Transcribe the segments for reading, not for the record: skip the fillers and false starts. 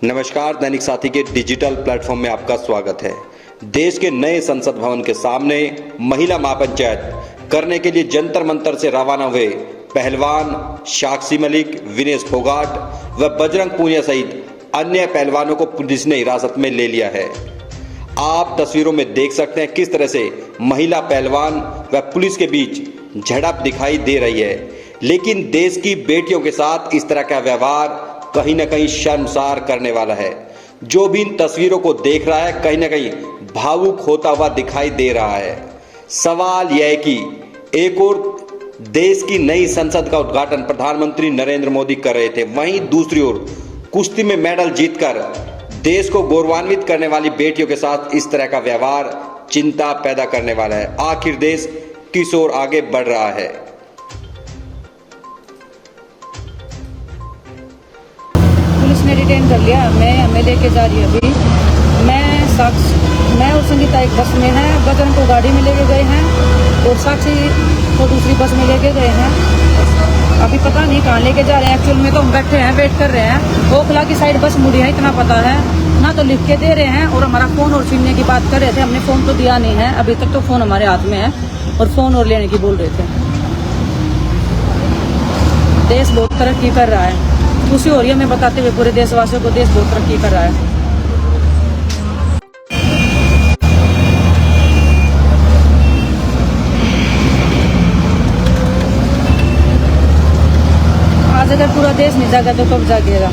नमस्कार, दैनिक साथी के डिजिटल प्लेटफॉर्म में आपका स्वागत है। देश के नए संसद भवन के सामने महिला महापंचायत करने के लिए जंतर मंतर से रवाना हुए पहलवान साक्षी मलिक, विनेश फोगाट व बजरंग पूनिया सहित अन्य पहलवानों को पुलिस ने हिरासत में ले लिया है। आप तस्वीरों में देख सकते हैं किस तरह से महिला पहलवान व पुलिस के बीच झड़प दिखाई दे रही है। लेकिन देश की बेटियों के साथ इस तरह का व्यवहार कहीं ना कहीं शर्मसार करने वाला है। जो भी इन तस्वीरों को देख रहा है कहीं ना कहीं भावुक होता हुआ दिखाई दे रहा है। सवाल यह है कि एक और देश की नई संसद का उद्घाटन प्रधानमंत्री नरेंद्र मोदी कर रहे थे, वहीं दूसरी ओर कुश्ती में मेडल जीतकर देश को गौरवान्वित करने वाली बेटियों के साथ इस तरह का व्यवहार चिंता पैदा करने वाला है। आखिर देश किस ओर आगे बढ़ रहा है? पुलिस ने डिटेन कर लिया। हमें लेके जा रही है अभी। मैं और संगीता एक बस में है, बजरंग को गाड़ी में लेके गए हैं और साक्षी को दूसरी बस में लेके गए हैं। अभी पता नहीं कहाँ लेके जा रहे हैं। एक्चुअल में तो हम बैठे हैं, वेट कर रहे हैं। ओखला की साइड बस मुड़ी है, इतना पता है ना। तो लिख के दे रहे हैं और हमारा फोन और छीनने की बात कर रहे थे। हमने फोन तो दिया नहीं है अभी तक, तो फोन हमारे हाथ में है और फोन और लेने की बोल रहे थे। देश बहुत तरक्की कर रहा है, खुशी हो रही है हमें बताते हुए पूरे देशवासियों को। देश बहुत तरक्की कर रहा है। आज अगर पूरा देश नहीं जागा तो कब जागेगा?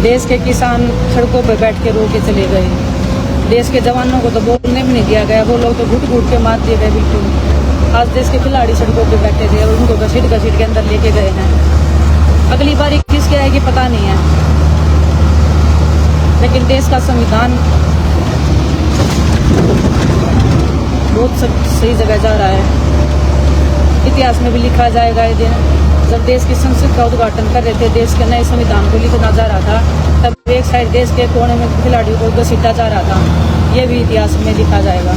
देश के किसान सड़कों पर बैठ के रो के चले गए। देश के जवानों को तो बोलने भी नहीं दिया गया, वो लोग तो घुट घुट के मार दिए गए बिल्कुल। आज देश के खिलाड़ी सड़कों पे बैठे थे और उनको घसीट घसीट के अंदर लेके गए हैं। अगली बारी किसके आएगी पता नहीं है, लेकिन देश का संविधान बहुत सही जगह जा रहा है। इतिहास में भी लिखा जाएगा ये दिन। जब देश की संसद का उद्घाटन कर रहे थे, देश के नए संविधान को लिखा जा रहा था, तब एक साइड देश के कोने में खिलाड़ियों को घसीटा जा रहा था। ये भी इतिहास में लिखा जाएगा।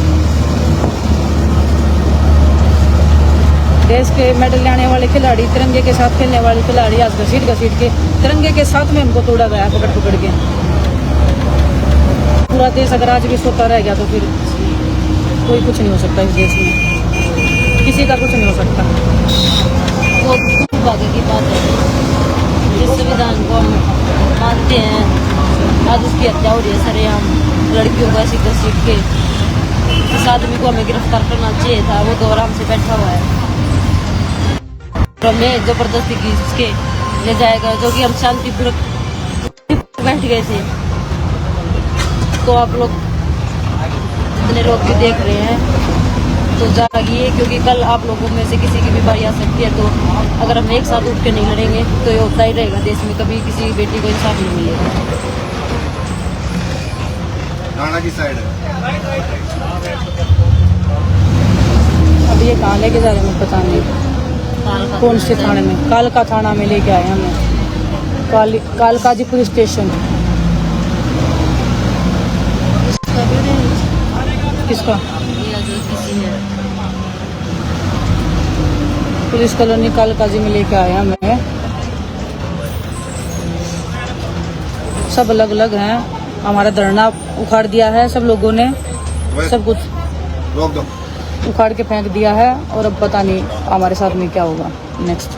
देश के मेडल लाने वाले खिलाड़ी, तिरंगे के साथ खेलने वाले खिलाड़ी आज घसीट के तिरंगे के साथ में हमको तोड़ा गया पकड़ के। पूरा देश अगर आज भी सोता रह गया तो फिर कोई कुछ नहीं हो सकता इस देश में, किसी का कुछ नहीं हो सकता। वो भाग्य की बात है। जिस संविधान को हम मानते हैं, आज उसकी हत्या हो रही है सरेआम। लड़कियों को ऐसी घसीट के जिस आदमी को हमें गिरफ्तार करना चाहिए था वो तो आराम से बैठा हुआ है। हमें जबरदस्ती खींच के ले जाएगा, जो कि हम शांतिपूर्वक बैठ गए थे। तो आप लोग जितने लोग भी देख रहे हैं तो जागिए, क्योंकि कल आप लोगों में से किसी की भी बारी आ सकती है। तो अगर हम एक साथ उठ के नहीं लड़ेंगे तो ये होता ही रहेगा देश में, कभी किसी बेटी को इंसाफ नहीं मिलेगा। थाना की साइड है। अब ये कहाँ लेके जा रहे हैं पता नहीं, कौन से थाने में? कालका थाना में लेके आए हमें, कालकाजी पुलिस स्टेशन। किसका? पुलिस कॉलोनी कालकाजी में लेके आए हमें। सब अलग अलग हैं। हमारा धरना उखाड़ दिया है सब लोगों ने, सब कुछ रोक दो, उखाड़ के फेंक दिया है। और अब पता नहीं हमारे साथ में क्या होगा नेक्स्ट।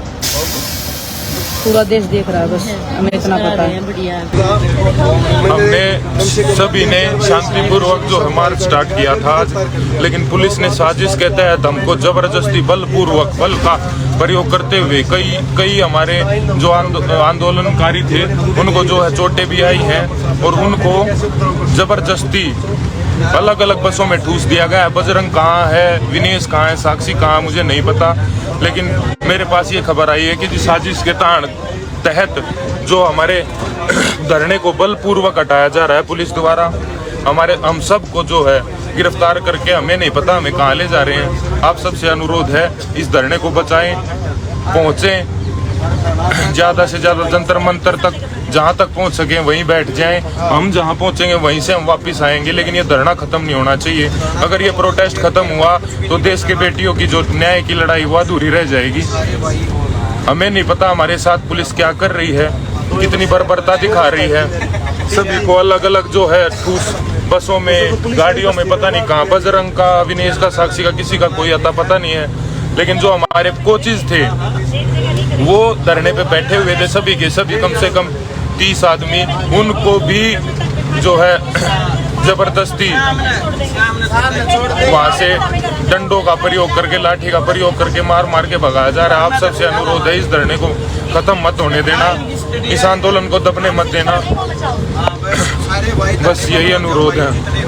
पूरा देश देख रहा है, बस हमें इतना पता है। हमने सभी ने शांतिपूर्वक जो मार्च स्टार्ट किया था आज, लेकिन पुलिस ने साजिश के तहत हमको जबरदस्ती बलपूर्वक बल का प्रयोग करते हुए कई हमारे जो आंदोलनकारी थे उनको जो है चोटें भी आई हैं और उनको जबरदस्ती अलग अलग बसों में ठूस दिया गया है। बजरंग कहाँ है, विनेश कहाँ है, साक्षी कहाँ है, मुझे नहीं पता। लेकिन मेरे पास ये खबर आई है कि जिस साजिश के तहत जो हमारे धरने को बलपूर्वक हटाया जा रहा है पुलिस द्वारा, हम सब को जो है गिरफ्तार करके हमें नहीं पता हमें कहाँ ले जा रहे हैं। आप सबसे अनुरोध है इस धरने को बचाएं, पहुँचें ज़्यादा से ज़्यादा जंतर मंतर तक, जहाँ तक पहुँच सकें वहीं बैठ जाएं। हम जहाँ पहुँचेंगे वहीं से हम वापस आएंगे, लेकिन ये धरना खत्म नहीं होना चाहिए। अगर ये प्रोटेस्ट खत्म हुआ तो देश के बेटियों की जो न्याय की लड़ाई वो अधूरी रह जाएगी। हमें नहीं पता हमारे साथ पुलिस क्या कर रही है, कितनी बर्बरता दिखा रही है। सभी को अलग अलग जो है ठूस बसों में, गाड़ियों में, पता नहीं कहाँ, बजरंग का, विनेश का, साक्षी का, किसी का कोई अता पता नहीं है। लेकिन जो हमारे कोचेज थे वो धरने पे बैठे हुए थे, सभी के सभी, कम से कम 30 आदमी। उनको भी जो है जबरदस्ती वहां से डंडों का प्रयोग करके, लाठी का प्रयोग करके मार मार के भगाया जा रहा है। आप सबसे अनुरोध है इस धरने को खत्म मत होने देना, इस आंदोलन को दबने मत देना, बस यही अनुरोध है।